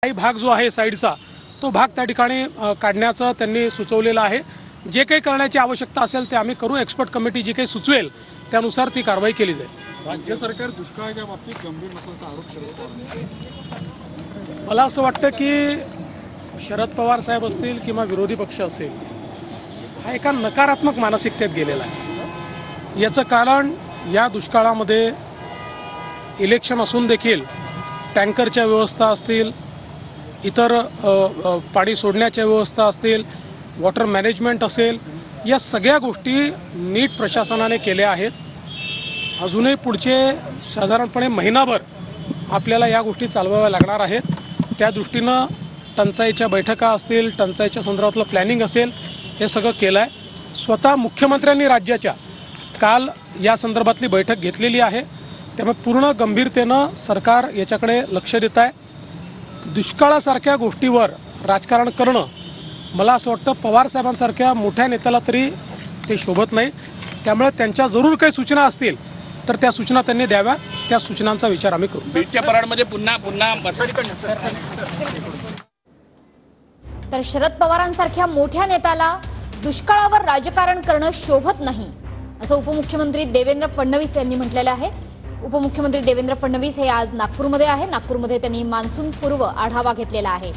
काही भाग जो आहे साईडचा तो भाग त्या ठिकाणी काढण्याचं त्यांनी सुचवलेलं आहे। जे काही करण्याची आवश्यकता असेल ते आम्ही करू। एक्सपर्ट कमिटी जी काही सुचवेल त्यानुसार ती कारवाई केली जाईल। राज्य सरकार दुष्काळाच्या बाबतीत गंभीर नसल्याचा आरोप शरद पवार। मला असं वाटतं की शरद पवार साहेब असतील किंवा विरोधी पक्ष असेल हा एका नकारात्मक मानसिकतेत गेलेला आहे। याचं कारण या दुष्काळामध्ये इलेक्शन असून देखील टँकरच्या व्यवस्था असतील, इतर पाणी सोडण्याच्या व्यवस्था असतील, वॉटर मॅनेजमेंट असेल, या सगळ्या गोष्टी नीट प्रशासनाने केल्या आहेत। अजूनही पुढचे साधारणपणे महिनाभर आपल्याला या गोष्टी चालवाव्या लागणार आहेत। त्या दृष्टीनं टंचाईच्या बैठका असतील, टंचाईच्या संदर्भातलं प्लॅनिंग असेल, हे सगळं केलं आहे। स्वतः मुख्यमंत्र्यांनी राज्याच्या काल या संदर्भातली बैठक घेतलेली आहे। त्यामुळे पूर्ण गंभीरतेनं सरकार याच्याकडे लक्ष देत आहे। दुष्काळासारख्या गोष्टीवर राजकारण करणं मला असं वाटतं पवार साहेबांसारख्या मोठ्या नेत्याला तरी ते शोभत नाही। त्यामुळे त्यांच्या जरूर काही सूचना असतील तर त्या सूचना त्यांनी द्याव्या, त्या सूचनांचा विचार आम्ही करू। बीडच्या पराडमध्ये पुन्हा तर शरद पवारांसारख्या मोठ्या नेत्याला दुष्काळावर राजकारण करणं शोभत नाही असं उपमुख्यमंत्री देवेंद्र फडणवीस यांनी म्हटलेलं आहे। उपमुख्यमंत्री देवेंद्र फडणवीस हे आज नागपूरमध्ये आहे। नागपूरमध्ये त्यांनी मान्सून पूर्व आढावा घेतलेला आहे।